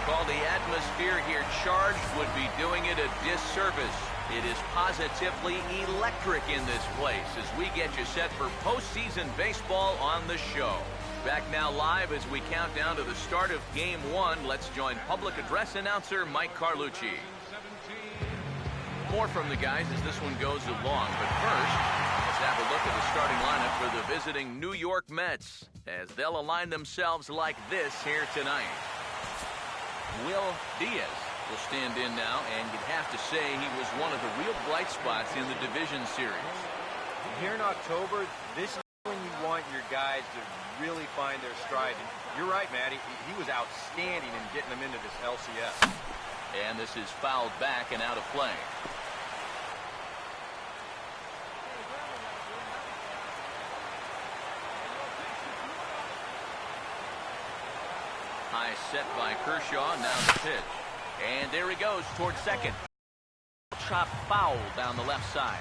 call the atmosphere here charged would be doing it a disservice. It is positively electric in this place as we get you set for postseason baseball on the show. Back now live as we count down to the start of Game 1. Let's join public address announcer Mike Carlucci. More from the guys as this one goes along, but first, let's have a look at the starting lineup for the visiting New York Mets as they'll align themselves like this here tonight. Will Diaz will stand in now, and you'd have to say he was one of the real bright spots in the division series. Here in October, this is when you want your guys to really find their stride. And you're right, Matty. He was outstanding in getting them into this LCS. And this is fouled back and out of play. High set by Kershaw, now the pitch. And there he goes towards second. Chop foul down the left side.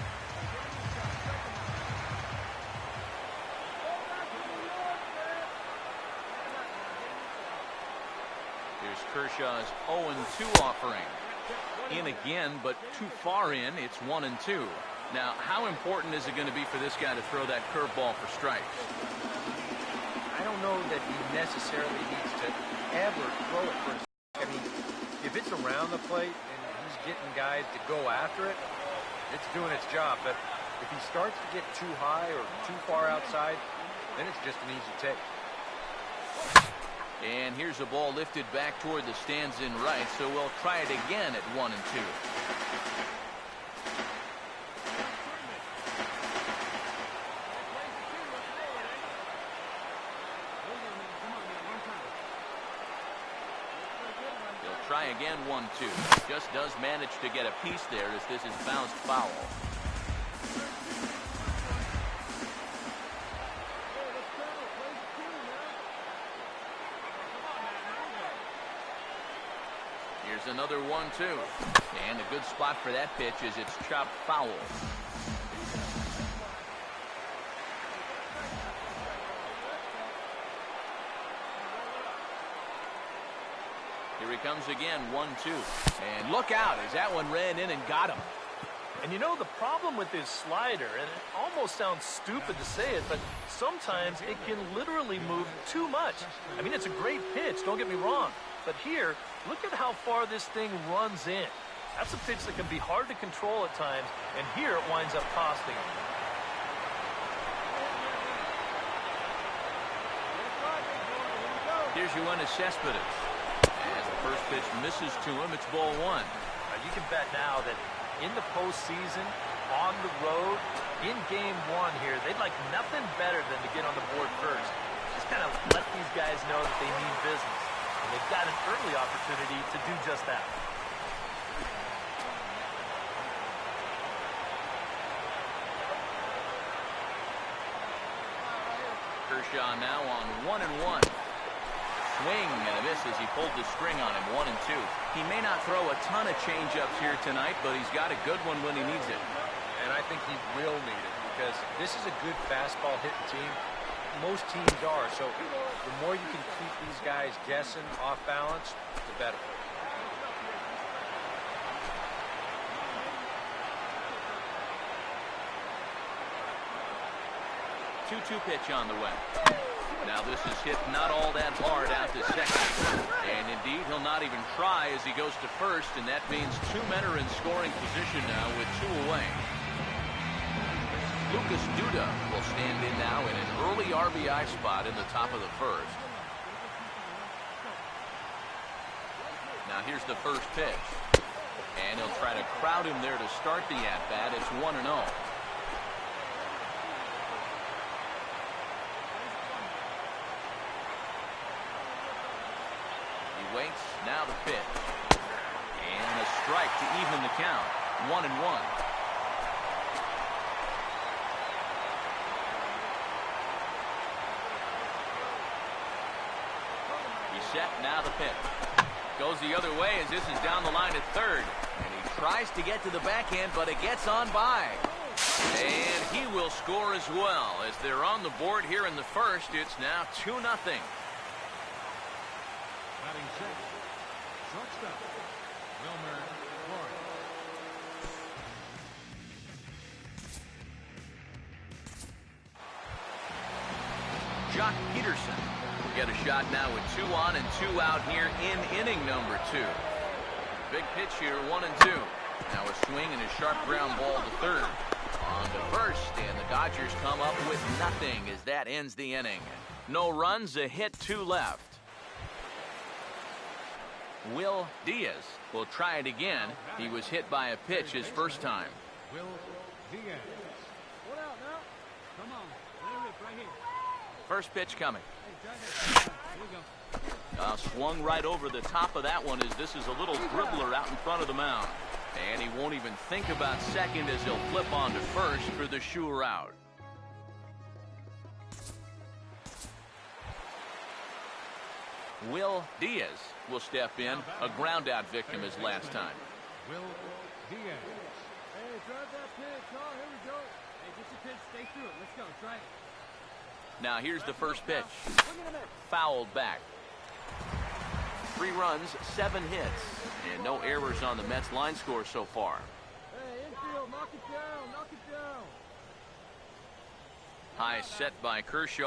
Here's Kershaw's 0-2 offering. In again, but too far in. It's 1-2. Now, how important is it going to be for this guy to throw that curveball for strikes? I don't know that he necessarily needs to ever throw it for a strike. I mean, if it's around the plate and he's getting guys to go after it, it's doing its job. But if he starts to get too high or too far outside, then it's just an easy take. And here's a ball lifted back toward the stands in right, so we'll try it again at 1-2. They'll try again 1-2. Just does manage to get a piece there as this is bounced foul. Here's another 1-2. And a good spot for that pitch as it's chopped foul. Here he comes again, 1-2. And look out as that one ran in and got him. And you know the problem with his slider, and it almost sounds stupid to say it, but sometimes it can literally move too much. I mean, it's a great pitch, don't get me wrong. But here, look at how far this thing runs in. That's a pitch that can be hard to control at times, and here it winds up costing him. Here's Yoenis Cespedes. As the first pitch misses to him, it's ball one. You can bet now that in the postseason, on the road, in Game 1 here, they'd like nothing better than to get on the board first. Just kind of let these guys know that they mean business. And they've got an early opportunity to do just that. Kershaw now on 1-1. Swing and a miss as he pulled the string on him, 1-2. He may not throw a ton of changeups here tonight, but he's got a good one when he needs it. And I think he will need it because this is a good fastball hitting team. Most teams are, so the more you can keep these guys guessing off balance, the better. Two-two pitch on the way. Now this is hit not all that hard out to second. And indeed, he'll not even try as he goes to first, and that means two men are in scoring position now with two away. Lucas Duda will stand in now in an early RBI spot in the top of the first. Now here's the first pitch. And he'll try to crowd him there to start the at-bat. It's 1-0. He waits, now the pitch. And a strike to even the count. 1-1. Set, now the pitch. Goes the other way as this is down the line at third. And he tries to get to the backhand, but it gets on by. And he will score as well. As they're on the board here in the first, it's now 2-0. Jock Peterson will get a shot now with 2 on and 2 out here in inning number 2. Big pitch here, 1 and 2. Now a swing and a sharp ground ball to third. On to first, and the Dodgers come up with nothing as that ends the inning. No runs, a hit, 2 left. Will Diaz will try it again. He was hit by a pitch his first time. Will Diaz. What out now? Come on. Right here. First pitch coming. Here we go. Swung right over the top of that one as this is a little dribbler out in front of the mound. And he won't even think about second as he'll flip on to first for the sure out. Will Diaz will step in, a ground out victim as last time. Will Diaz. Hey, drive that pitch. Oh, here we go. Hey, get your pitch. Stay through it. Let's go. Try it. Now here's the first pitch. Fouled back. 3 runs, 7 hits, and no errors on the Mets line score so far. Hey, infield, knock it down, knock it down. High set by Kershaw.